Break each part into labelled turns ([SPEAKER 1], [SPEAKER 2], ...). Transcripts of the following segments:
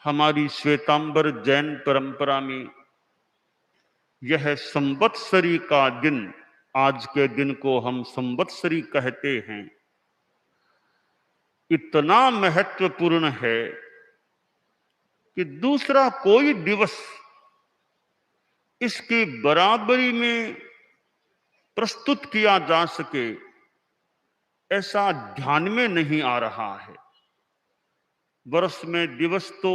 [SPEAKER 1] हमारी श्वेतांबर जैन परंपरा में यह संवत्सरी का दिन, आज के दिन को हम संवत्सरी कहते हैं, इतना महत्वपूर्ण है कि दूसरा कोई दिवस इसकी बराबरी में प्रस्तुत किया जा सके ऐसा ध्यान में नहीं आ रहा है। वर्ष में दिवस तो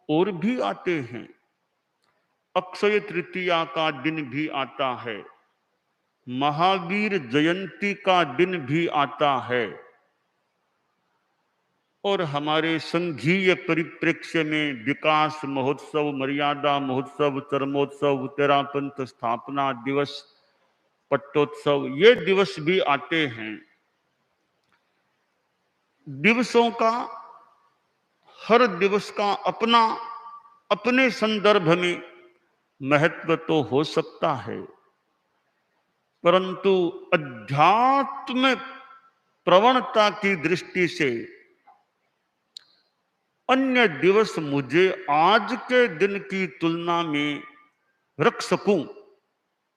[SPEAKER 1] और भी आते हैं, अक्षय तृतीया का दिन भी आता है, महावीर जयंती का दिन भी आता है, और हमारे संघीय परिप्रेक्ष्य में विकास महोत्सव, मर्यादा महोत्सव, चरमोत्सव, तेरापंथ स्थापना दिवस, पट्टोत्सव, ये दिवस भी आते हैं। दिवसों का, हर दिवस का अपना अपने संदर्भ में महत्व तो हो सकता है, परंतु अध्यात्म प्रवणता की दृष्टि से अन्य दिवस मुझे आज के दिन की तुलना में रख सकूं,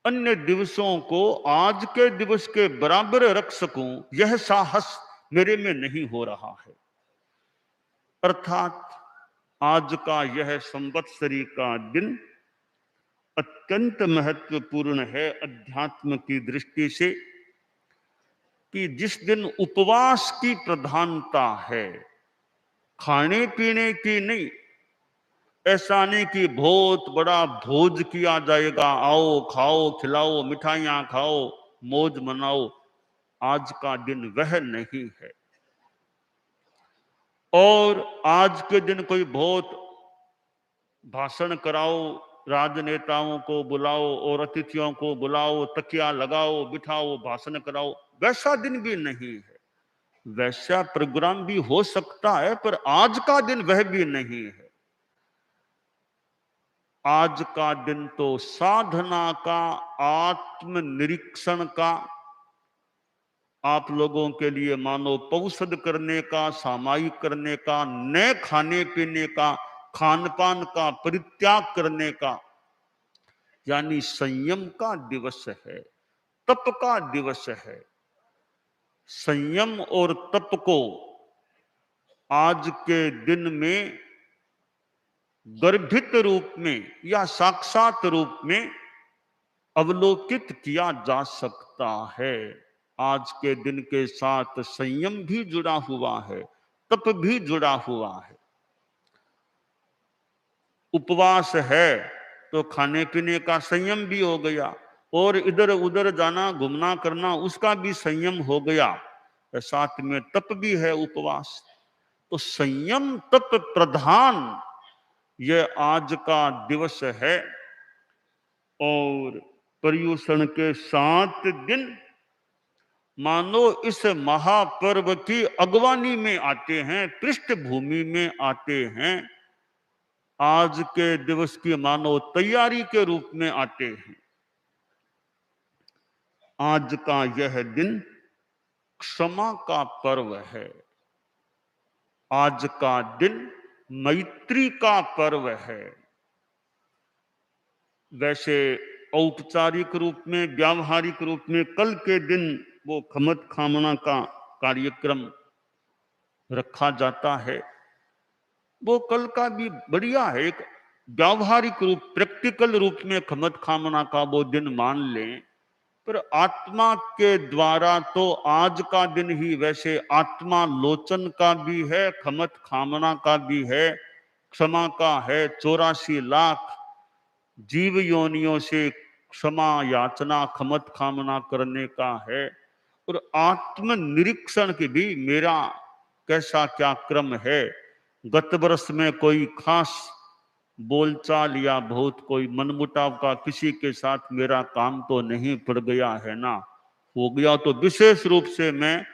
[SPEAKER 1] अन्य दिवसों को आज के दिवस के बराबर रख सकूं, यह साहस मेरे में नहीं हो रहा है। अर्थात आज का यह संवत्सरी का दिन अत्यंत महत्वपूर्ण है अध्यात्म की दृष्टि से, कि जिस दिन उपवास की प्रधानता है, खाने पीने की नहीं। ऐसा नहीं कि बहुत बड़ा भोज किया जाएगा, आओ खाओ खिलाओ, मिठाइयां खाओ, मौज मनाओ। आज का दिन वह नहीं है। और आज के दिन कोई बहुत भाषण कराओ, राजनेताओं को बुलाओ और अतिथियों को बुलाओ, तकिया लगाओ, बिठाओ, भाषण कराओ, वैसा दिन भी नहीं है। वैसा प्रोग्राम भी हो सकता है, पर आज का दिन वह भी नहीं है। आज का दिन तो साधना का, आत्मनिरीक्षण का, आप लोगों के लिए मानो पौषध करने का, सामायिक करने का, न खाने पीने का, खान पान का परित्याग करने का, यानी संयम का दिवस है, तप का दिवस है। संयम और तप को आज के दिन में गर्भित रूप में या साक्षात रूप में अवलोकित किया जा सकता है। आज के दिन के साथ संयम भी जुड़ा हुआ है, तप भी जुड़ा हुआ है। उपवास है तो खाने पीने का संयम भी हो गया, और इधर उधर जाना घूमना करना उसका भी संयम हो गया, साथ में तप भी है उपवास। तो संयम तप प्रधान यह आज का दिवस है। और पर्युषण के 7 दिन मानो इस महापर्व की अगवानी में आते हैं, पृष्ठभूमि में आते हैं, आज के दिवस की मानो तैयारी के रूप में आते हैं। आज का यह दिन क्षमा का पर्व है। आज का दिन मैत्री का पर्व है। वैसे औपचारिक रूप में, व्यावहारिक रूप में कल के दिन वो खमत खामना का कार्यक्रम रखा जाता है। वो कल का भी बढ़िया है, एक व्यावहारिक रूप, प्रैक्टिकल रूप में खमत खामना का वो दिन मान लें। पर आत्मा के द्वारा तो आज का दिन ही वैसे आत्मा लोचन का भी है, खमत खामना का भी है, क्षमा का है। 84 लाख जीव योनियों से क्षमा याचना, खमत खामना करने का है। और आत्म निरीक्षण की भी मेरा कैसा क्या क्रम है, गत वर्ष में कोई खास बोलचाल या बहुत कोई मनमुटाव का किसी के साथ मेरा काम तो नहीं पड़ गया है ना। हो गया तो विशेष रूप से मैं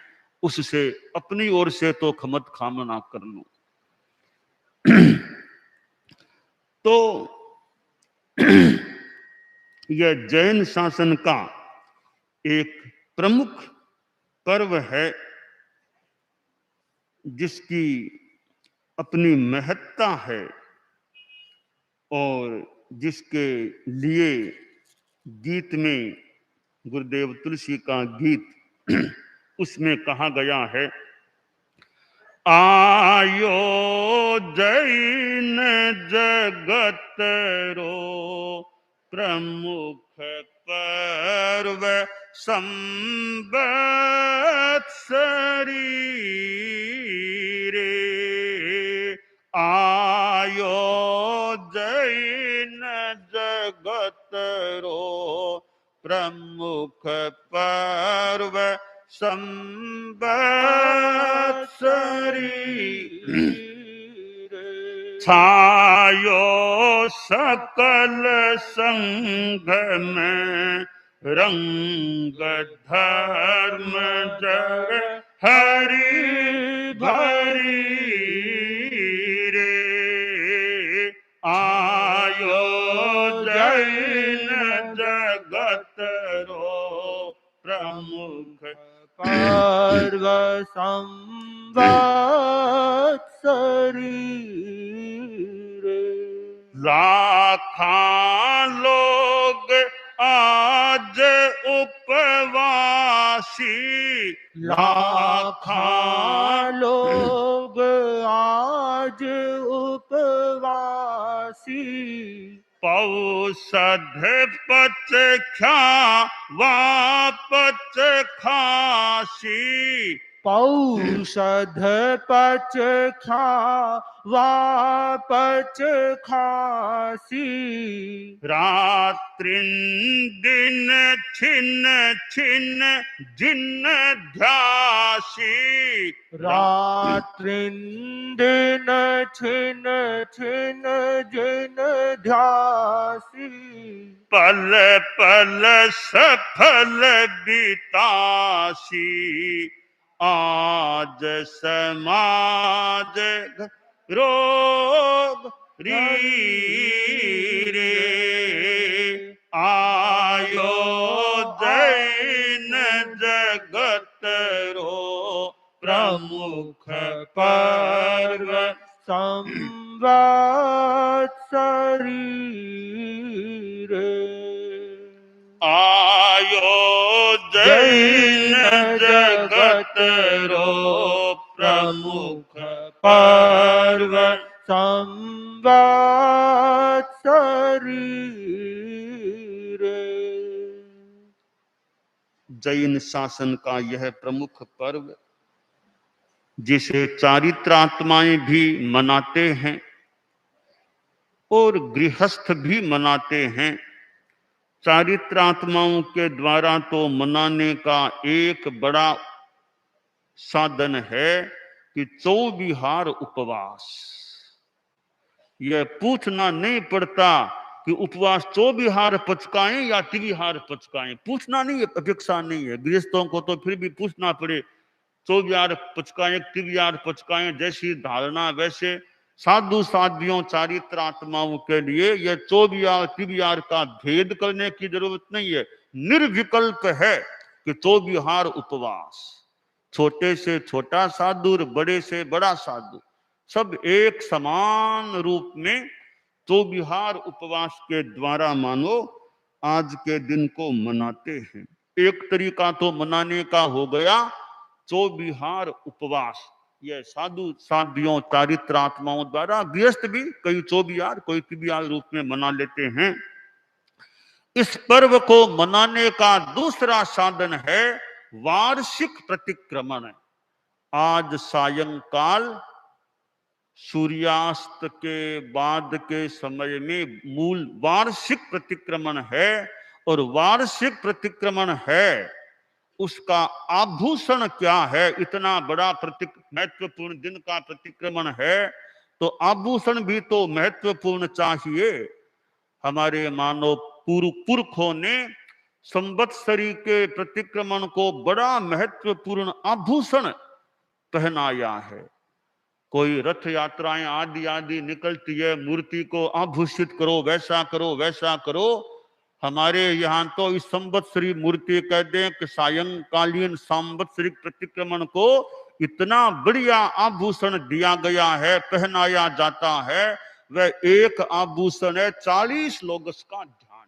[SPEAKER 1] उससे अपनी ओर से तो खमत खामना कर लूं। तो यह जैन शासन का एक प्रमुख पर्व है, जिसकी अपनी महत्ता है। और जिसके लिए गीत में गुरुदेव तुलसी का गीत उसमें कहा गया है, आयो जैन जगत रो प्रमुख पर्व संवत्सरी रे, आयो जैन जगत रो प्रमुख पर्व संवत्सरी छायो सकल संघ में रंग धर्म जग हरि भरी रे, आयो जैन जगत रो प्रमुख
[SPEAKER 2] पर्व संवत्सरी रे,
[SPEAKER 1] लाखा लोग आज उपवासी,
[SPEAKER 2] लाखा लोग आज उपवासी,
[SPEAKER 1] पौषध पच वापच खासी,
[SPEAKER 2] पौषध पच वापच खासी,
[SPEAKER 1] रात्रिन दिन छिन छिन जिन ध्यासी,
[SPEAKER 2] रात्रिन दिन छिन छिन जिन ध्यासी,
[SPEAKER 1] पल पल सफल बितासी, आज समाज रोग रे, आयो जैन जगत रो प्रमुख पर्व
[SPEAKER 2] संवत्सरी रे,
[SPEAKER 1] आयो जैन जगत रो प्रमुख पर्व
[SPEAKER 2] संवत्सरी रे।
[SPEAKER 1] जैन शासन का यह प्रमुख पर्व जिसे चारित्रात्माएं भी मनाते हैं और गृहस्थ भी मनाते हैं। चारित्रात्माओं के द्वारा तो मनाने का एक बड़ा साधन है कि चौबिहार उपवास। यह पूछना नहीं पड़ता कि उपवास चौबिहार पचकाएं या त्रिविहार पचकाएं, पूछना नहीं है, अपेक्षा नहीं है। गृहस्थों को तो फिर भी पूछना पड़े, चौबिहार पचकाएं त्रिविहार पचकाएं, जैसी धारणा वैसे साधु साध्वियों चारित्रात्माओं के लिए यह चौबिहार त्रिविहार का भेद करने की जरूरत नहीं है। निर्विकल्प है कि चौबिहार उपवास, छोटे से छोटा साधु और बड़े से बड़ा साधु सब एक समान रूप में चौबिहार उपवास के द्वारा मानो आज के दिन को मनाते हैं। एक तरीका तो मनाने का हो गया चौबिहार उपवास, यह साधु साध्वियों चारित्रात्माओं द्वारा, गृहस्थ भी कई चौबिहार कोई त्रिविहार रूप में मना लेते हैं। इस पर्व को मनाने का दूसरा साधन है वार्षिक प्रतिक्रमण। आज सायंकाल सूर्यास्त के बाद के समय में मूल वार्षिक प्रतिक्रमण है, और वार्षिक प्रतिक्रमण है उसका आभूषण क्या है? इतना बड़ा महत्वपूर्ण दिन का प्रतिक्रमण है तो आभूषण भी तो महत्वपूर्ण चाहिए। हमारे मानव पुरखों ने संवत्सरी के प्रतिक्रमण को बड़ा महत्वपूर्ण आभूषण पहनाया है। कोई रथ यात्राएं आदि आदि निकलती है, मूर्ति को आभूषित करो, वैसा करो वैसा करो। हमारे यहाँ तो इस संवत्सरी मूर्ति कहते हैं कि सायंकालीन संवत्सरिक प्रतिक्रमण को इतना बढ़िया आभूषण दिया गया है, पहनाया जाता है वह एक आभूषण है 40 लोगस का ध्यान।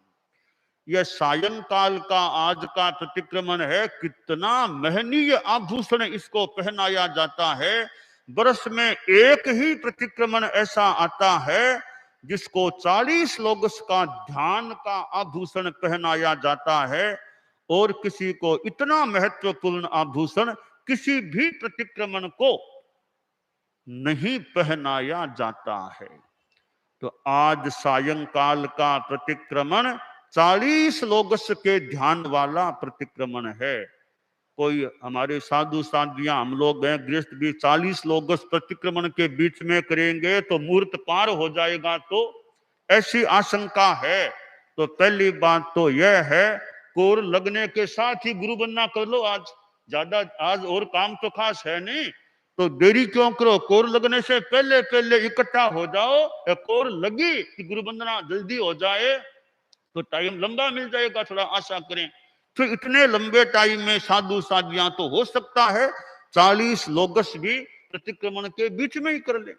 [SPEAKER 1] यह सायंकाल का आज का प्रतिक्रमण है, कितना महनीय आभूषण इसको पहनाया जाता है। वर्ष में एक ही प्रतिक्रमण ऐसा आता है जिसको 40 लोगस का ध्यान का आभूषण पहनाया जाता है, और किसी को इतना महत्वपूर्ण आभूषण किसी भी प्रतिक्रमण को नहीं पहनाया जाता है। तो आज सायंकाल का प्रतिक्रमण 40 लोगस के ध्यान वाला प्रतिक्रमण है। कोई हमारे साधु साधियां, हम लोग हैं गृहस्थ भी 40 लोगस प्रतिक्रमण के बीच में करेंगे तो मुहूर्त पार हो जाएगा, तो ऐसी आशंका है। तो पहली बात तो यह है, कोर लगने के साथ ही गुरु बनना कर लो। आज ज्यादा, आज और काम तो खास है नहीं, तो देरी क्यों करो, कोर लगने से पहले पहले इकट्ठा हो जाओ। कोर लगी कि गुरु बंदना जल्दी हो जाए तो टाइम लंबा मिल जाएगा, थोड़ा आशा करें। फिर इतने लंबे टाइम में साधु साधियां तो हो सकता है 40 लोगस भी प्रतिक्रमण के बीच में ही कर ले।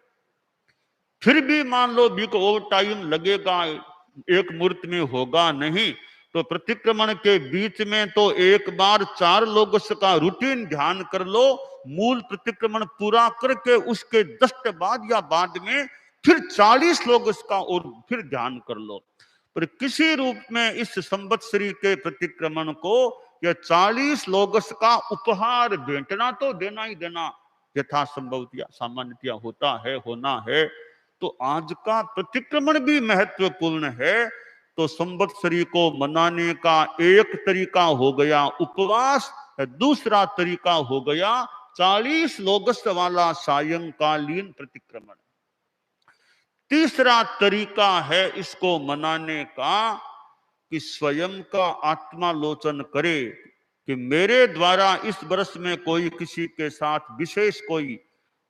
[SPEAKER 1] फिर भी मान लो भी को और टाइम लगेगा, एक मुहूर्त में होगा नहीं, तो प्रतिक्रमण के बीच में तो एक बार 4 लोगस का रूटीन ध्यान कर लो। मूल प्रतिक्रमण पूरा करके उसके जस्ट बाद या बाद में फिर 40 लोगस का और फिर ध्यान कर लो। पर किसी रूप में इस संवत्सरी के प्रतिक्रमण को यह 40 लोगस का उपहार भेंटना तो देना ही देना यथासंभव सामान्यतया होता है, होना है। तो आज का प्रतिक्रमण भी महत्वपूर्ण है। तो संवत्सरी को मनाने का एक तरीका हो गया उपवास, दूसरा तरीका हो गया 40 लोगस वाला सायंकालीन प्रतिक्रमण। तीसरा तरीका है इसको मनाने का कि स्वयं का आत्मालोचन करे कि मेरे द्वारा इस वर्ष में कोई किसी के साथ विशेष कोई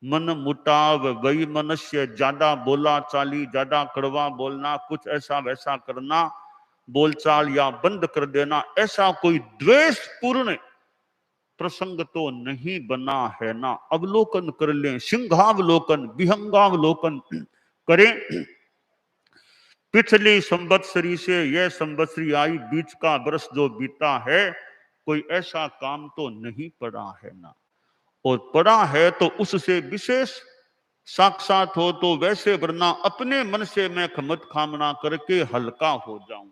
[SPEAKER 1] मन मुटाव, वैमनस्य, ज्यादा बोला चाली, ज्यादा कड़वा बोलना, कुछ ऐसा वैसा करना, बोलचाल या बंद कर देना, ऐसा कोई द्वेषपूर्ण प्रसंग तो नहीं बना है ना। अवलोकन कर लें, सिंहावलोकन, विहंगावलोकन करें। पिछली संवत्सरी से यह संवत्सरी आई, बीच का वर्ष जो बीता है, कोई ऐसा काम तो नहीं पड़ा है ना, और पड़ा है तो उससे विशेष साक्षात हो तो वैसे, वरना अपने मन से मैं खमत खामना करके हल्का हो जाऊं।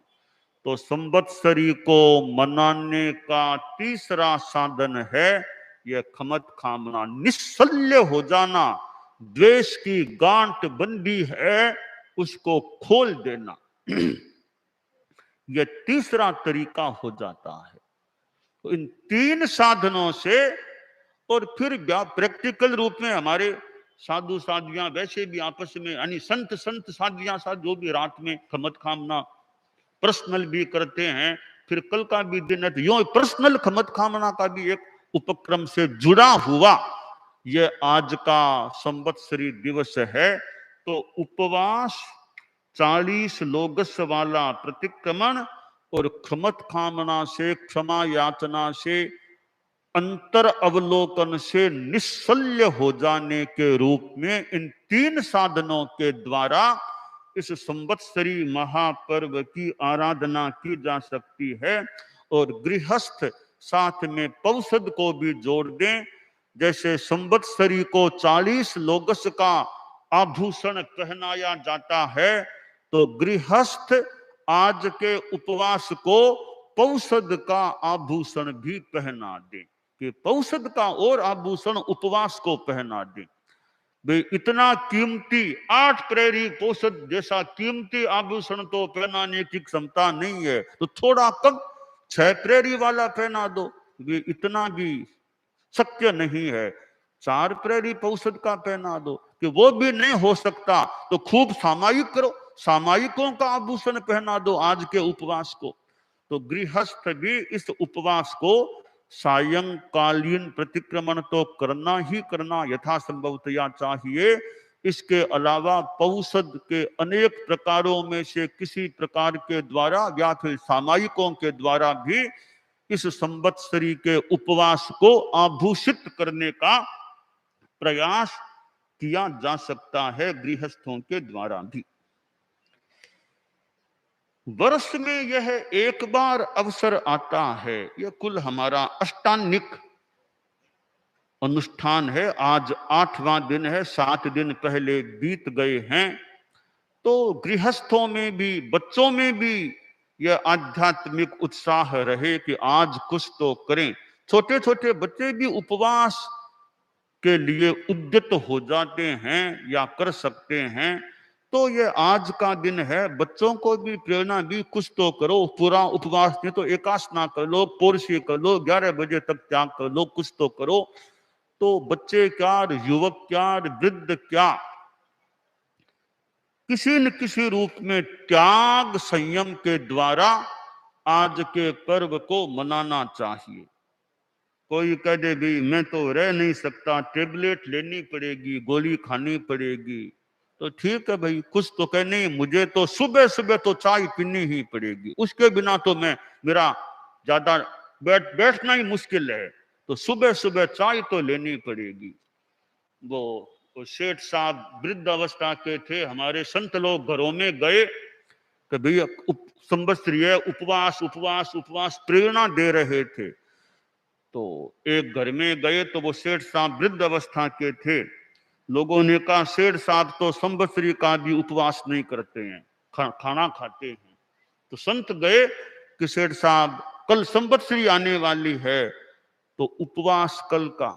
[SPEAKER 1] तो संवत्सरी को मनाने का तीसरा साधन है यह खमत खामना, निश्चल्य हो जाना। द्वेष की गांठ बंधी है उसको खोल देना, यह तीसरा तरीका हो जाता है। तो इन 3 साधनों से, और फिर प्रैक्टिकल रूप में हमारे साधु साधियां वैसे भी आपस में, यानी संत साधियां साथ जो भी रात में खमत खामना पर्सनल भी करते हैं। फिर कल का भी दिन है, यो पर्सनल खमत खामना का भी एक उपक्रम से जुड़ा हुआ ये आज का संवत्सरी दिवस है। तो उपवास, 40 लोगस वाला प्रतिक्रमण और खमत खामना से, क्षमा याचना से, अंतर अवलोकन से निश्चल्य हो जाने के रूप में इन 3 साधनों के द्वारा इस संवत्सरी महापर्व की आराधना की जा सकती है। और गृहस्थ साथ में पौषध को भी जोड़ दें। जैसे संवत्सरी को 40 लोगस का आभूषण पहनाया जाता है, तो गृहस्थ आज के उपवास को पौषध का आभूषण भी पहना दे, कि पौषध का और आभूषण उपवास को पहना दे। भाई इतना कीमती 8 प्रहरी पौषध जैसा कीमती आभूषण तो पहनाने की क्षमता नहीं है, तो थोड़ा कम 6 प्रहरी वाला पहना दो। वे इतना भी शक्य नहीं है, 4 प्रहरी पौषध का पहना दो। कि वो भी नहीं हो सकता तो खूब सामायिक करो, सामायिकों का आभूषण पहना दो आज के उपवास को। तो गृहस्थ भी इस उपवास को सायंकालीन प्रतिक्रमण तो करना ही करना यथासंभवतया चाहिए। इसके अलावा पौषध के अनेक प्रकारों में से किसी प्रकार के द्वारा या फिर सामायिकों के द्वारा भी इस संवत्सरी के उपवास को आभूषित करने का प्रयास किया जा सकता है गृहस्थों के द्वारा भी। वर्ष में यह एक बार अवसर आता है, यह कुल हमारा अष्टांगिक अनुष्ठान है। आज 8वां दिन है, 7 दिन पहले बीत गए हैं। तो गृहस्थों में भी, बच्चों में भी यह आध्यात्मिक उत्साह रहे कि आज कुछ तो करें। छोटे छोटे बच्चे भी उपवास के लिए उद्यत हो जाते हैं या कर सकते हैं। तो ये आज का दिन है, बच्चों को भी प्रेरणा भी, कुछ तो करो। पूरा उपवास नहीं तो एकासना कर लो, पोरसी कर लो, 11 बजे तक त्याग कर लो, कुछ तो करो। तो बच्चे क्या, युवक क्या, वृद्ध क्या, किसी न किसी रूप में त्याग संयम के द्वारा आज के पर्व को मनाना चाहिए। कोई कह दे भी मैं तो रह नहीं सकता, टेबलेट लेनी पड़ेगी, गोली खानी पड़ेगी, तो ठीक है भाई, कुछ तो कह नहीं, मुझे तो सुबह सुबह तो चाय पीनी ही पड़ेगी, उसके बिना तो मेरा ज्यादा बैठना ही मुश्किल है, तो सुबह सुबह चाय तो लेनी पड़ेगी। वो सेठ साहब वृद्ध अवस्था के थे, हमारे संत लोग घरों में गए कि भैया संवत्सरी है, उपवास उपवास उपवास प्रेरणा दे रहे थे। तो एक घर में गए तो वो सेठ साहब वृद्ध अवस्था के थे। लोगों ने कहा सेठ साहब तो संवत्सरी का भी उपवास नहीं करते हैं, खाना खाते हैं। तो संत गए कि सेठ साहब कल संवत्सरी आने वाली है, तो उपवास कल का।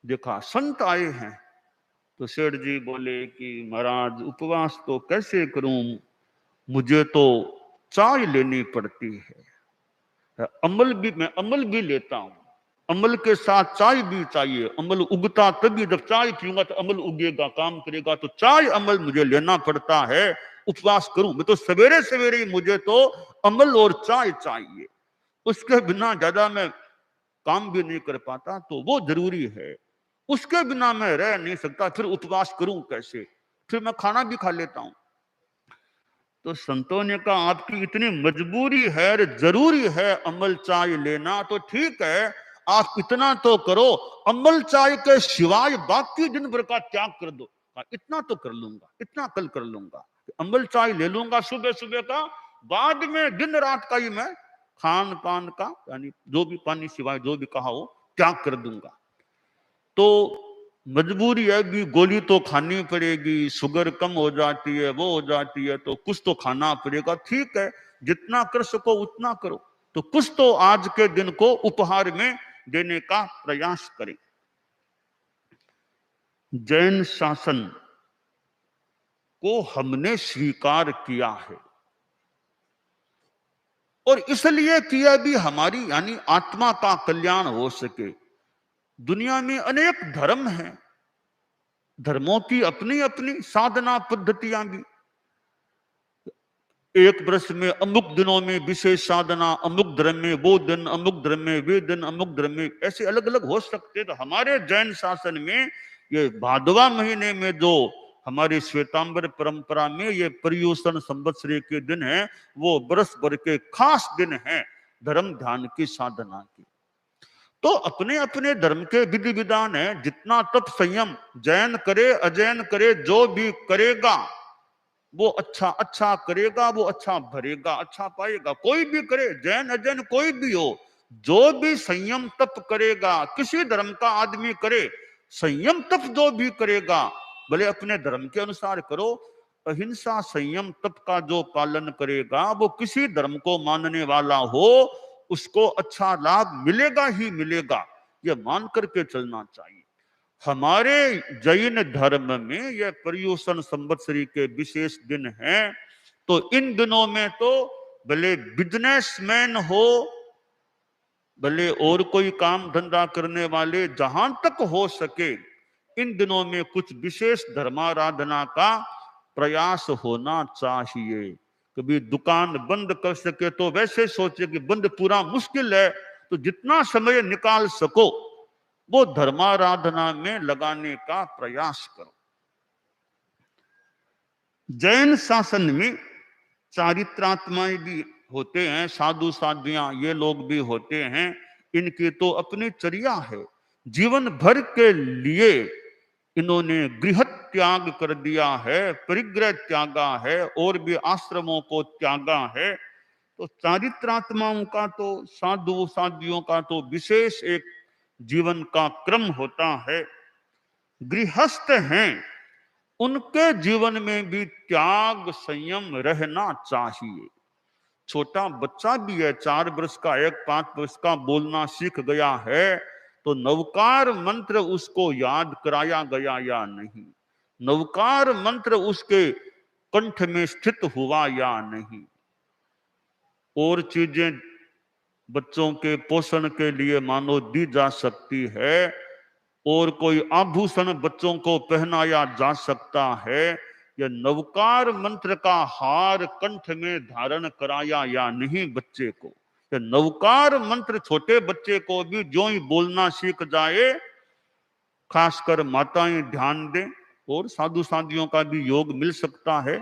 [SPEAKER 1] देखा संत आए हैं, तो सेठ जी बोले कि महाराज उपवास तो कैसे करूं, मुझे तो चाय लेनी पड़ती है। मैं अमल भी लेता हूं, अमल के साथ चाय भी चाहिए। अमल उगता तभी, जब चाय पीऊंगा तो अमल उगेगा, काम करेगा। तो चाय अमल मुझे लेना पड़ता है, उपवास करूं मैं तो सवेरे सवेरे ही मुझे तो अमल और चाय चाहिए, उसके बिना ज्यादा मैं काम भी नहीं कर पाता, तो वो जरूरी है। उसके बिना मैं रह नहीं सकता, फिर उपवास करूं कैसे, फिर मैं खाना भी खा लेता हूं। तो संतों ने कहा आपकी इतनी मजबूरी है, जरूरी है अमल चाय लेना, तो ठीक है आप इतना तो करो, अमल चाय के सिवाय बाकी दिन भर का त्याग कर दो। इतना तो कर लूंगा, इतना कल कर लूंगा, अमल चाय ले लूंगा सुबह सुबह का, बाद में दिन रात का ही मैं खान पान का, यानी जो भी पानी सिवाय जो भी कहा हो, त्याग कर दूंगा। तो मजबूरी है भी, गोली तो खानी पड़ेगी, शुगर कम हो जाती है, वो हो जाती है, तो कुछ तो खाना पड़ेगा। ठीक है, जितना कर सको उतना करो, तो कुछ तो आज के दिन को उपहार में देने का प्रयास करें। जैन शासन को हमने स्वीकार किया है, और इसलिए किया भी हमारी यानी आत्मा का कल्याण हो सके। दुनिया में अनेक धर्म हैं, धर्मों की अपनी अपनी साधना पद्धतियां भी। एक वर्ष में अमुक दिनों में विशेष साधना, अमुक धर्म में वो दिन, अमुक धर्म में वे दिन, अमुक धर्म में ऐसे अलग अलग हो सकते। तो हमारे जैन शासन में ये भादवा महीने में जो हमारी श्वेतांबर परंपरा में ये पर्युषण संवत्सरी के दिन है, वो बरस भर के खास दिन है धर्म ध्यान की साधना की। तो अपने अपने धर्म के विधि विधान है। जितना तप संयम जैन करे अजैन करे, जो भी करेगा वो अच्छा अच्छा करेगा, वो अच्छा भरेगा, अच्छा पाएगा। कोई भी करे, जैन अजैन कोई भी हो, जो भी संयम तप करेगा, किसी धर्म का आदमी करे, संयम तप जो भी करेगा, भले अपने धर्म के अनुसार करो, अहिंसा संयम तप का जो पालन करेगा, वो किसी धर्म को मानने वाला हो, उसको अच्छा लाभ मिलेगा ही मिलेगा, ये मान करके चलना चाहिए। हमारे जैन धर्म में यह पर्युषण संवत्सरी के विशेष दिन हैं। तो इन दिनों में तो भले बिजनेसमैन हो, भले और कोई काम धंधा करने वाले, जहां तक हो सके इन दिनों में कुछ विशेष धर्माराधना का प्रयास होना चाहिए। कभी दुकान बंद कर सके तो वैसे सोचे कि बंद पूरा मुश्किल है, तो जितना समय निकाल सको वो धर्माराधना में लगाने का प्रयास करो। जैन शासन में चारित्रात्माएं भी होते हैं, साधु साध्वियां ये लोग भी होते हैं। इनकी तो अपनी चर्या है, जीवन भर के लिए इन्होंने गृह त्याग कर दिया है, परिग्रह त्यागा है और भी आश्रमों को त्यागा है। तो चारित्रात्माओं का तो, साधु साध्वियों का तो विशेष एक जीवन का क्रम होता है। गृहस्थ हैं, उनके जीवन में भी त्याग संयम रहना चाहिए। छोटा बच्चा भी है, 4 वर्ष का, 5 वर्ष का, बोलना सीख गया है, तो नवकार मंत्र उसको याद कराया गया या नहीं, नवकार मंत्र उसके कंठ में स्थित हुआ या नहीं। और चीजें बच्चों के पोषण के लिए मानो दी जा सकती है, और कोई आभूषण बच्चों को पहनाया जा सकता है, या नवकार मंत्र का हार कंठ में धारण कराया या नहीं बच्चे को। या नवकार मंत्र छोटे बच्चे को भी जो ही बोलना सीख जाए, खासकर माताएं ध्यान दें, और साधु साधियों का भी योग मिल सकता है।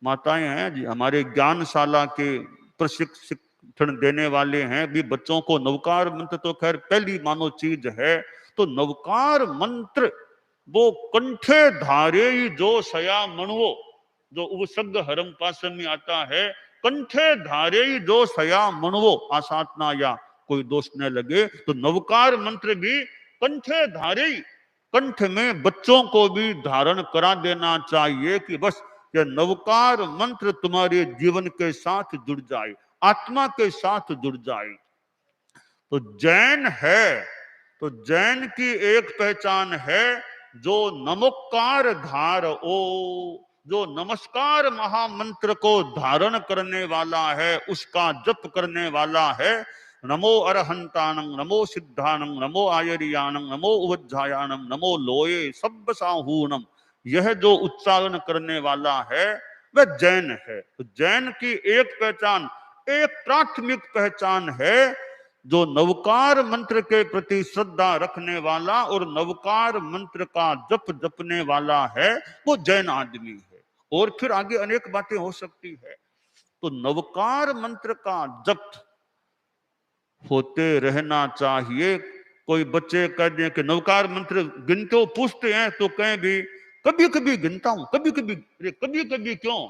[SPEAKER 1] माताएं हैं जी, हमारे ज्ञानशाला के प्रशिक्षण देने वाले हैं भी, बच्चों को नवकार मंत्र तो खैर पहली मानो चीज है। तो नवकार मंत्र वो कंठे धारे जो सया मणवो, जो उपसर्ग हरम पास में आता है, कंठे धारे जो सया मणवो, आसातना या कोई दोष न लगे, तो नवकार मंत्र भी कंठे धारे, कंठ में बच्चों को भी धारण करा देना चाहिए कि बस यह नवकार मंत्र तुम्हारे जीवन के साथ जुड़ जाए, आत्मा के साथ जुड़ जाए। तो जैन है, तो जैन की एक पहचान है, जो नमोकार धार ओ, जो नमस्कार महामंत्र को धारण करने वाला है, उसका जप करने वाला है। नमो अरहंतानं, नमो सिद्धानं, नमो आयरियानं, नमो उवज्जायानं, नमो लोये सब साहूनम, यह जो उच्चारण करने वाला है वह जैन है। तो जैन की एक पहचान, एक प्राथमिक पहचान है, जो नवकार मंत्र के प्रति श्रद्धा रखने वाला और नवकार मंत्र का जप जपने वाला है, वो जैन आदमी है। और फिर आगे अनेक बातें हो सकती है। तो नवकार मंत्र का जप होते रहना चाहिए। कोई बच्चे कह दें कि नवकार मंत्र गिनते हो, पूछते हैं तो कहें भी कभी कभी गिनता हूं, कभी कभी, अरे कभी कभी क्यों,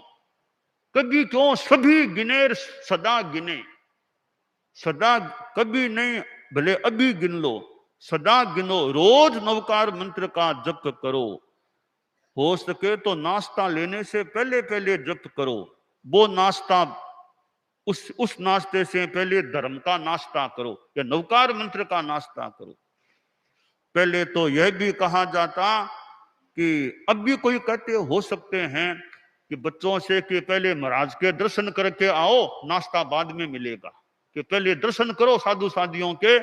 [SPEAKER 1] कभी क्यों, सभी गिने सदा गिने, सदा कभी नहीं, भले अभी गिन लो, सदा गिनो, रोज नवकार मंत्र का जप करो। हो सके तो नाश्ता लेने से पहले पहले जप करो। वो नाश्ता, उस नाश्ते से पहले धर्म का नाश्ता करो या नवकार मंत्र का नाश्ता करो। पहले तो यह भी कहा जाता कि अब भी कोई कहते हो सकते हैं कि बच्चों से कि पहले महाराज के दर्शन करके आओ, नाश्ता बाद में मिलेगा, कि पहले दर्शन करो साधु साधियों के।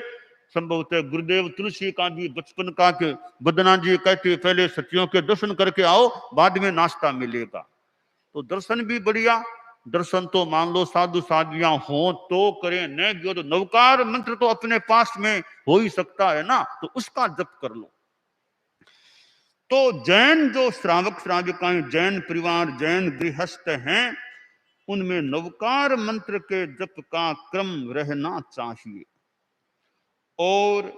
[SPEAKER 1] संभवतः गुरुदेव तुलसी का भी बचपन का के बदना जी कहते पहले सचियों के दर्शन करके आओ, बाद में नाश्ता मिलेगा। तो दर्शन भी बढ़िया, दर्शन तो मान लो साधु साधियां हो तो करें, न जो तो नवकार मंत्र तो अपने पास में हो ही सकता है ना, तो उसका जप कर लो। तो जैन जो श्रावक श्राविकाएं, जैन परिवार, जैन गृहस्थ हैं, उनमें नवकार मंत्र के जप का क्रम रहना चाहिए। और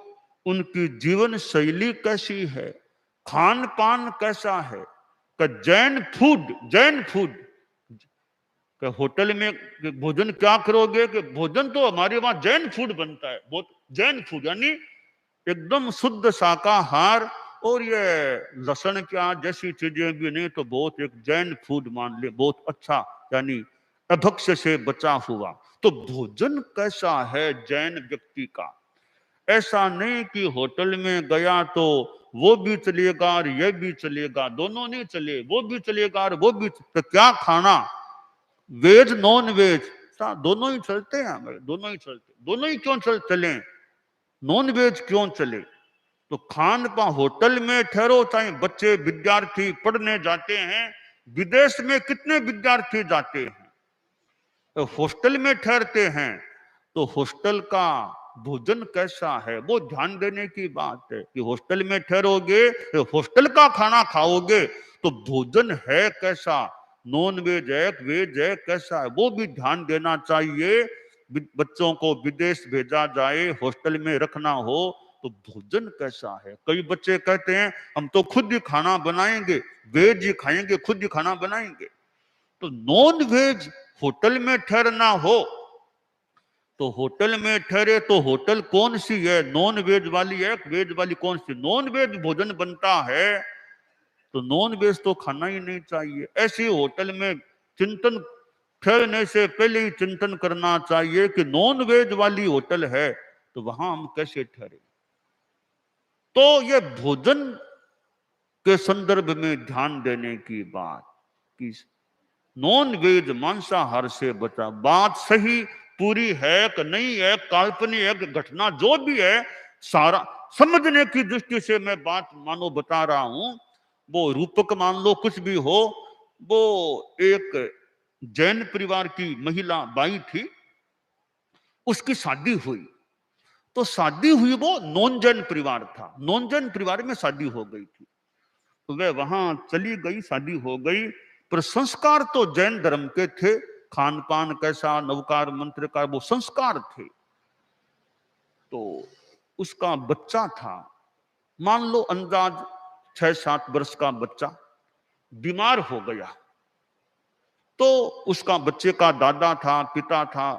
[SPEAKER 1] उनकी जीवन शैली कैसी है, खान पान कैसा है, का Jain food, Jain food, hotel में भोजन क्या करोगे, कि भोजन तो हमारे वहां जैन फूड बनता है, बहुत जैन फूड, यानी एकदम शुद्ध शाकाहार, और ये लहसुन प्याज जैसी चीजें भी नहीं, तो बहुत एक जैन फूड मान ले, बहुत अच्छा, यानी अभक्ष्य से बचा हुआ। तो भोजन कैसा है जैन व्यक्ति का, ऐसा नहीं कि होटल में गया तो वो भी चलेगा और ये भी चलेगा, दोनों नहीं चले, वो भी चलेगा और वो भी, तो क्या खाना, वेज नॉन वेज दोनों ही चलते हैं, दोनों ही चलते, दोनों ही क्यों चले, नॉन वेज क्यों चले। तो खान पान होटल में ठहरो, चाहे बच्चे विद्यार्थी पढ़ने जाते हैं, विदेश में कितने विद्यार्थी जाते हैं, तो हॉस्टल में ठहरते हैं, तो हॉस्टल का भोजन कैसा है वो ध्यान देने की बात है। कि हॉस्टल में ठहरोगे तो हॉस्टल का खाना खाओगे, तो भोजन है कैसा, नॉन वेज है वेज है कैसा है, वो भी ध्यान देना चाहिए। बच्चों को विदेश भेजा जाए, हॉस्टल में रखना हो, तो भोजन कैसा है। कई बच्चे कहते हैं हम तो खुद ही खाना बनाएंगे, वेज ही खाएंगे, खुद ही खाना बनाएंगे। तो नॉन वेज होटल में ठहरना हो तो होटल में ठहरे तो होटल कौन सी है, नॉन वेज वाली है, वेज वाली कौन सी। नॉन वेज भोजन बनता है तो नॉन वेज तो खाना ही नहीं चाहिए। ऐसे होटल में चिंतन ठहरने से पहले ही चिंतन करना चाहिए कि नॉन वेज वाली होटल है तो वहां हम कैसे ठहरे। तो ये भोजन के संदर्भ में ध्यान देने की बात कि नॉन वेज मांसाहार से बचा। बात सही पूरी है कि नहीं है, काल्पनिक घटना जो भी है, सारा समझने की दृष्टि से मैं बात मानो बता रहा हूं। वो रूपक मान लो कुछ भी हो। वो एक जैन परिवार की महिला बाई थी, उसकी शादी हुई। तो शादी हुई वो नॉन जैन परिवार था, नॉन जैन परिवार में शादी हो गई थी। तो वह वहां चली गई, शादी हो गई, पर संस्कार तो जैन धर्म के थे। खान पान कैसा, नवकार मंत्र का वो संस्कार थे। तो उसका बच्चा था, मान लो अंदाज 6-7 वर्ष का बच्चा, बीमार हो गया। तो उसका बच्चे का दादा था, पिता था,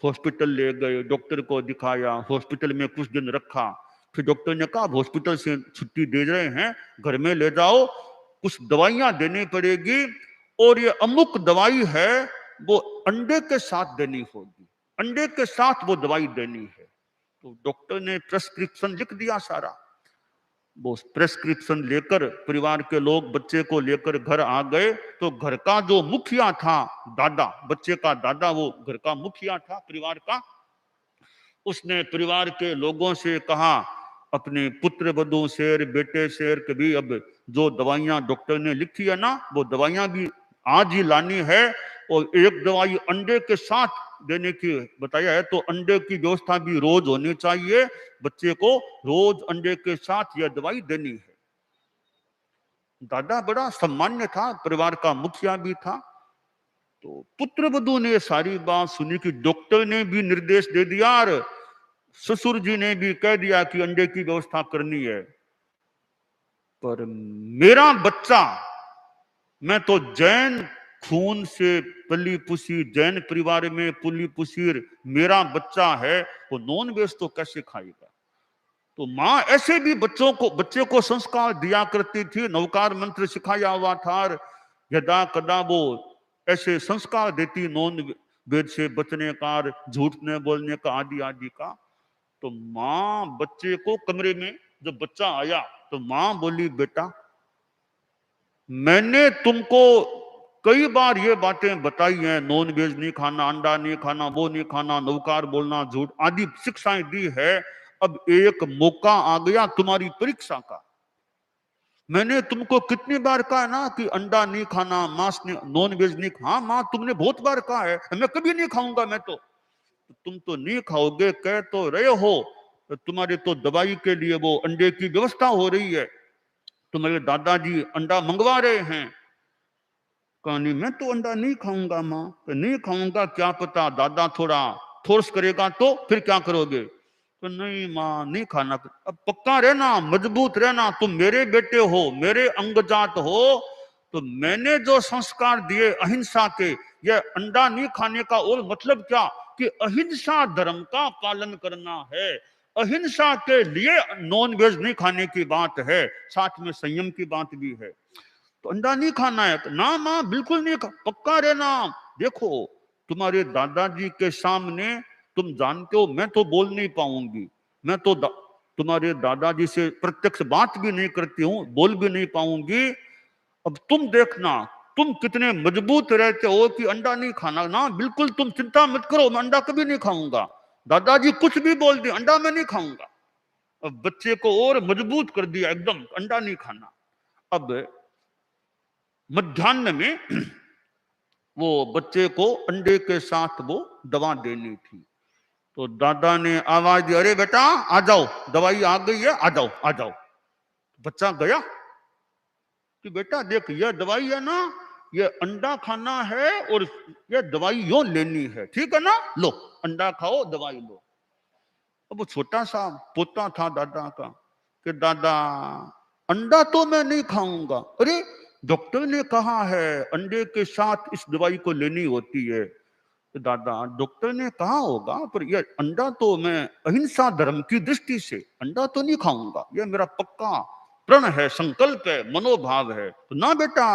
[SPEAKER 1] हॉस्पिटल ले गए, डॉक्टर को दिखाया, हॉस्पिटल में कुछ दिन रखा। फिर डॉक्टर ने कहा हॉस्पिटल से छुट्टी दे रहे हैं, घर में ले जाओ, कुछ दवाइयां देनी पड़ेगी और ये अमुक दवाई है वो अंडे के साथ देनी होगी, अंडे के साथ वो दवाई देनी है। तो डॉक्टर ने प्रेस्क्रिप्शन लिख दिया सारा। वो प्रेस्क्रिप्शन लेकर परिवार के लोग बच्चे को लेकर घर आ गए। तो घर का जो मुखिया था, दादा, बच्चे का दादा, वो घर का मुखिया था परिवार का। उसने परिवार के लोगों से कहा, अपने पुत्र वधू शेर, बेटे शेर के भी अब जो दवाइयां डॉक्टर ने लिखी है ना, वो दवाइयां भी आज ही लानी है। और एक दवाई अंडे के साथ देने की बताया है, तो अंडे की व्यवस्था भी रोज होनी चाहिए। बच्चे को रोज अंडे के साथ यह दवाई देनी है। दादा बड़ा सम्मान्य था, परिवार का मुखिया भी था। तो पुत्र वधू ने सारी बात सुनी कि डॉक्टर ने भी निर्देश दे दिया और ससुर जी ने भी कह दिया कि अंडे की व्यवस्था करनी है। पर मेरा बच्चा, मैं तो जैन खून से पली पुसी, जैन परिवार में पुली पुसीर मेरा बच्चा है, वो नॉन वेज तो कैसे खाएगा। तो माँ ऐसे भी बच्चे को संस्कार दिया करती थी, नवकार मंत्र सिखाया हुआ था, यदा कदा वो ऐसे संस्कार देती नॉन वेज से बचने का, झूठ न बोलने का, आदि आदि का। तो माँ बच्चे को कमरे में जब बच्चा आया तो माँ बोली, बेटा मैंने तुमको कई बार ये बातें बताई हैं, नॉन वेज नहीं खाना, अंडा नहीं खाना, वो नहीं खाना, नवकार बोलना, झूठ आदि शिक्षाएं दी है। अब एक मौका आ गया तुम्हारी परीक्षा का। मैंने तुमको कितनी बार कहा ना कि अंडा नहीं खाना, मांस नहीं, नॉन वेज नहीं खा। हाँ माँ तुमने बहुत बार कहा है, मैं कभी नहीं खाऊंगा मैं तो। तुम तो नहीं खाओगे कह तो रहे हो, तो तुम्हारे तो दवाई के लिए वो अंडे की व्यवस्था हो रही है, तुम्हारे दादाजी अंडा मंगवा रहे हैं। कहानी मैं तो अंडा नहीं खाऊंगा माँ। तो नहीं खाऊंगा, क्या पता दादा थोड़ा फोर्स करेगा तो फिर क्या करोगे। तो नहीं माँ नहीं खाना। अब पक्का रहना, मजबूत रहना, तुम मेरे बेटे हो, मेरे अंगजात हो। तो मैंने जो संस्कार दिए अहिंसा के, ये अंडा नहीं खाने का और मतलब क्या कि अहिंसा धर्म का पालन करना है। अहिंसा के लिए नॉन वेज नहीं खाने की बात है, साथ में संयम की बात भी है। तो अंडा नहीं खाना है, तो ना माँ बिल्कुल नहीं खा, पक्का रहना। देखो तुम्हारे दादाजी के सामने तुम जानते हो मैं तो बोल नहीं पाऊंगी, मैं तो तुम्हारे दादाजी से प्रत्यक्ष बात भी नहीं करती हूँ, बोल भी नहीं पाऊंगी। अब तुम देखना तुम कितने मजबूत रहते हो कि अंडा नहीं खाना ना, बिल्कुल तुम चिंता मत करो, मैं अंडा कभी नहीं खाऊंगा। दादाजी कुछ भी बोल दिए, अंडा मैं नहीं खाऊंगा। अब बच्चे को और मजबूत कर दिया एकदम, अंडा नहीं खाना। अब मध्याह्न में वो बच्चे को अंडे के साथ वो दवा देनी थी। तो दादा ने आवाज दी, अरे बेटा आ जाओ, दवाई आ गई है, आ जाओ आ जाओ। बच्चा गया कि बेटा देख ये दवाई है ना, ये अंडा खाना है और ये दवाई यो लेनी है, ठीक है ना, लो अंडा खाओ दवाई लो। अब वो छोटा सा पोता था दादा का कि दादा अंडा तो मैं नहीं खाऊंगा। अरे डॉक्टर ने कहा है अंडे के साथ इस दवाई को लेनी होती है। तो दादा डॉक्टर ने कहा होगा पर यह अंडा तो मैं अहिंसा धर्म की दृष्टि से अंडा तो नहीं खाऊंगा, यह मेरा पक्का प्रण है, संकल्प है, मनोभाव है। तो ना बेटा,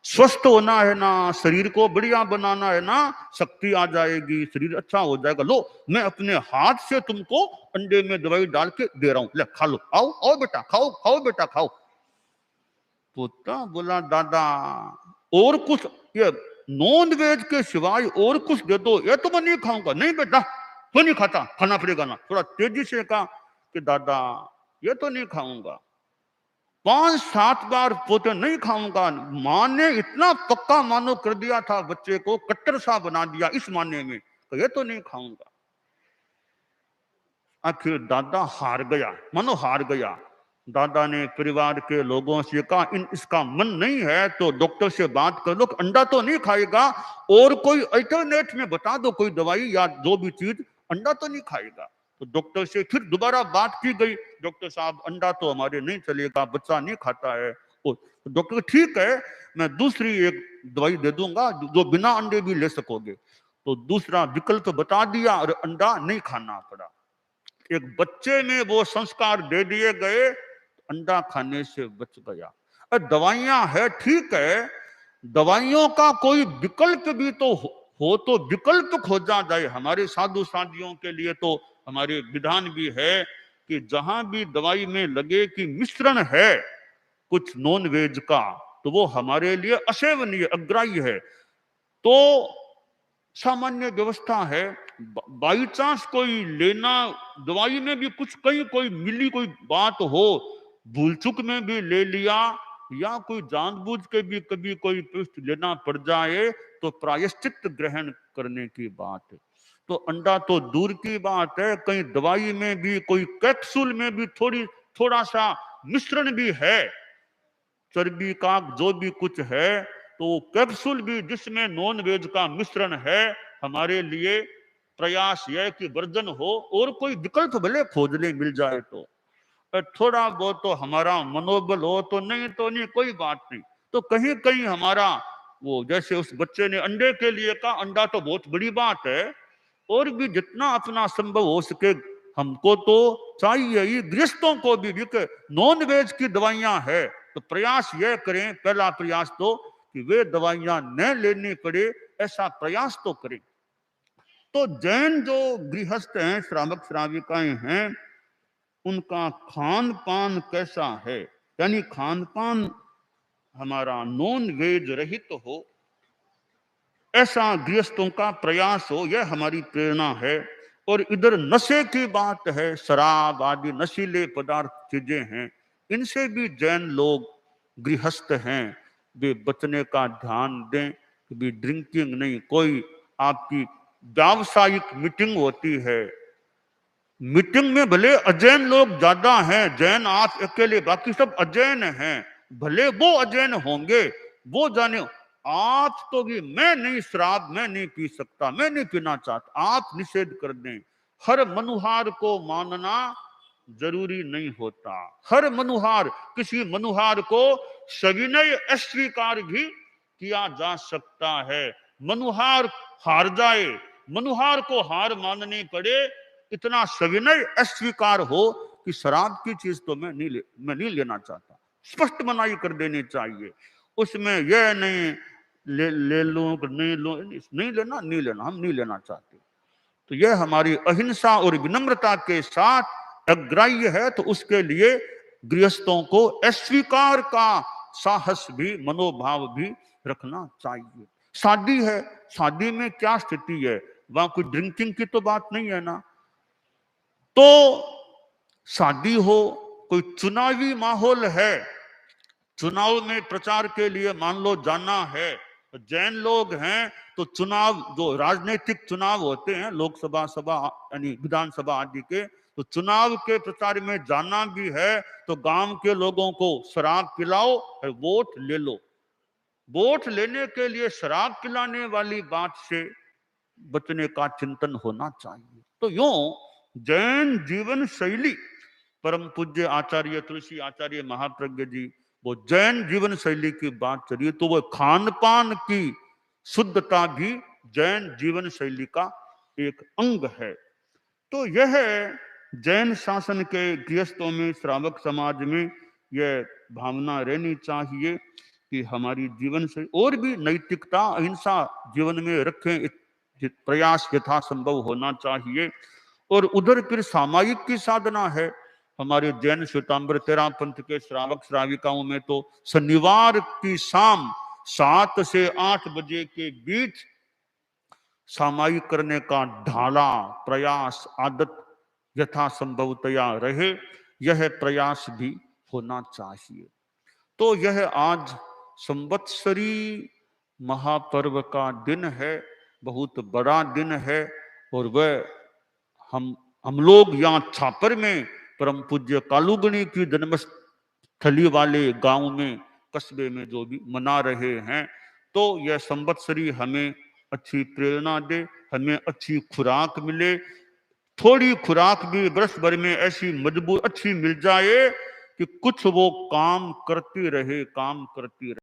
[SPEAKER 1] स्वस्थ होना है ना, शरीर को बढ़िया बनाना है ना, शक्ति आ जाएगी, शरीर अच्छा हो जाएगा। लो मैं अपने हाथ से तुमको अंडे में दवाई डाल के दे रहा हूं, ले खा लो, आओ आओ बेटा खाओ, खाओ बेटा खाओ। पोता बोला दादा और कुछ, ये नॉन वेज के सिवाय और कुछ दे दो, ये तो मैं नहीं खाऊंगा। नहीं बेटा तो नहीं खाता, खाना पड़ेगा ना। थोड़ा तेजी से कहा कि दादा ये तो नहीं खाऊंगा। 5-7 बार पोते नहीं खाऊंगा। मां ने इतना पक्का मानो कर दिया था, बच्चे को कट्टर सा बना दिया इस माने में, तो ये तो नहीं खाऊंगा। आखिर दादा हार गया, मानो हार गया। दादा ने परिवार के लोगों से कहा इसका मन नहीं है तो डॉक्टर से बात कर लो, अंडा तो नहीं खाएगा, और कोई अल्टरनेट में बता दो, कोई दवाई या जो भी चीज, अंडा तो नहीं खाएगा। तो डॉक्टर से फिर दोबारा बात की गई, डॉक्टर साहब अंडा तो हमारे नहीं चलेगा, बच्चा नहीं खाता है। तो डॉक्टर ठीक है, मैं दूसरी एक दवाई दे दूंगा जो बिना अंडे भी ले सकोगे। तो दूसरा विकल्प बता दिया और अंडा नहीं खाना पड़ा। एक बच्चे में वो संस्कार दे दिए गए, अंडा खाने से बच गया। दवाइयां है ठीक है, दवाइयों का कोई विकल्प भी तो हो तो विकल्प खोजा जाए। हमारे साधु साधियों के लिए तो हमारे विधान भी है कि जहां भी दवाई में लगे कि मिश्रण है कुछ नॉन वेज का, तो वो हमारे लिए असेवनीय, अग्राह्य है। तो सामान्य व्यवस्था है, बाई चांस कोई लेना, दवाई में भी कुछ कहीं कोई मिली कोई बात हो, भूल चुक में भी ले लिया, या कोई जानबूझ के भी कभी कोई पृष्ठ लेना पड़ जाए तो प्रायश्चित ग्रहण करने की बात है। तो अंडा तो दूर की बात है, कहीं दवाई में भी कोई कैप्सूल में भी थोड़ा सा मिश्रण भी है, चर्बी का जो भी कुछ है, तो कैप्सूल भी जिसमें नॉन वेज का मिश्रण है, हमारे लिए प्रयास यह कि वर्जन हो, और कोई विकल्प भले खोज ले मिल जाए तो थोड़ा बहुत तो हमारा मनोबल हो, तो नहीं कोई बात नहीं। तो कहीं कहीं हमारा वो, जैसे उस बच्चे ने अंडे के लिए कहा, अंडा तो बहुत बड़ी बात है, और भी जितना अपना संभव हो सके हमको तो चाहिए ही, गृहस्थों को भी नॉन वेज की दवाइयां है तो प्रयास यह करें, पहला प्रयास तो कि वे दवाइयां न लेनी पड़े, ऐसा प्रयास तो करें। तो जैन जो गृहस्थ हैं, श्रावक श्राविकाएं हैं, उनका खान पान कैसा है, यानी खान पान हमारा नॉन वेज रहित हो, ऐसा गृहस्थों का प्रयास हो, यह हमारी प्रेरणा है। और इधर नशे की बात है, शराब आदि नशीले पदार्थ चीजें हैं, इनसे भी जैन लोग गृहस्थ हैं, वे बचने का ध्यान दें कि भी ड्रिंकिंग नहीं। कोई आपकी व्यावसायिक मीटिंग होती है, मीटिंग में भले अजैन लोग ज्यादा हैं, जैन आप अकेले, बाकी सब अजैन हैं, भले वो अजैन होंगे, वो जाने, आप तो भी मैं नहीं, शराब मैं नहीं पी सकता, मैं नहीं पीना चाहता, आप निषेध कर दें। हर मनुहार को मानना जरूरी नहीं होता, हर मनुहार, किसी मनुहार को सविनय अस्वीकार भी किया जा सकता है। मनुहार हार जाए, मनुहार को हार माननी पड़े, इतना सविनय अस्वीकार हो कि शराब की चीज तो मैं नहीं लेना चाहता, स्पष्ट मनाही कर देनी चाहिए। उसमें यह नहीं ले लूं नहीं लूं, नहीं लेना, नहीं लेना, हम नहीं लेना चाहते। तो यह हमारी अहिंसा और विनम्रता के साथ अग्राह्य है, तो उसके लिए गृहस्थों को अस्वीकार का साहस भी, मनोभाव भी रखना चाहिए। शादी है, शादी में क्या स्थिति है, वहां कोई ड्रिंकिंग की तो बात नहीं है ना। तो शादी हो, कोई चुनावी माहौल है, चुनाव में प्रचार के लिए मान लो जाना है, जैन लोग हैं तो चुनाव, जो राजनीतिक चुनाव होते हैं, लोकसभा, सभा यानी विधानसभा आदि के, तो चुनाव के प्रचार में जाना भी है, तो गांव के लोगों को शराब पिलाओ और वोट ले लो। वोट लेने के लिए शराब पिलाने वाली बात से बचने का चिंतन होना चाहिए। तो यूं जैन जीवन शैली, परम पूज्य आचार्य तुलसी आचार्य महाप्रज्ञ जी वो जैन जीवन शैली की बात चलिए तो वो खान पान की शुद्धता भी जैन जीवन शैली का एक अंग है। तो यह जैन शासन के गृहस्थों में, श्रावक समाज में यह भावना रहनी चाहिए कि हमारी जीवन से और भी नैतिकता अहिंसा जीवन में रखें, प्रयास यथासंभव होना चाहिए। और उधर फिर सामायिक की साधना है। हमारे जैन श्वेतांबर तेरह पंथ के श्रावक श्राविकाओं में तो शनिवार की शाम 7 से 8 बजे के बीच सामायिक करने का ढाला प्रयास आदत यथासंभवतया रहे, यह प्रयास भी होना चाहिए। तो यह आज संवत्सरी महापर्व का दिन है, बहुत बड़ा दिन है। और वह हम लोग यहाँ छापर में परम पूज्य कालूगणी की जन्मस्थली वाले गांव में, कस्बे में जो भी मना रहे हैं, तो यह संवत्सरी हमें अच्छी प्रेरणा दे, हमें अच्छी खुराक मिले। थोड़ी खुराक भी वर्ष भर में ऐसी मजबूत अच्छी मिल जाए कि कुछ वो काम करती रहे, काम करती रहे।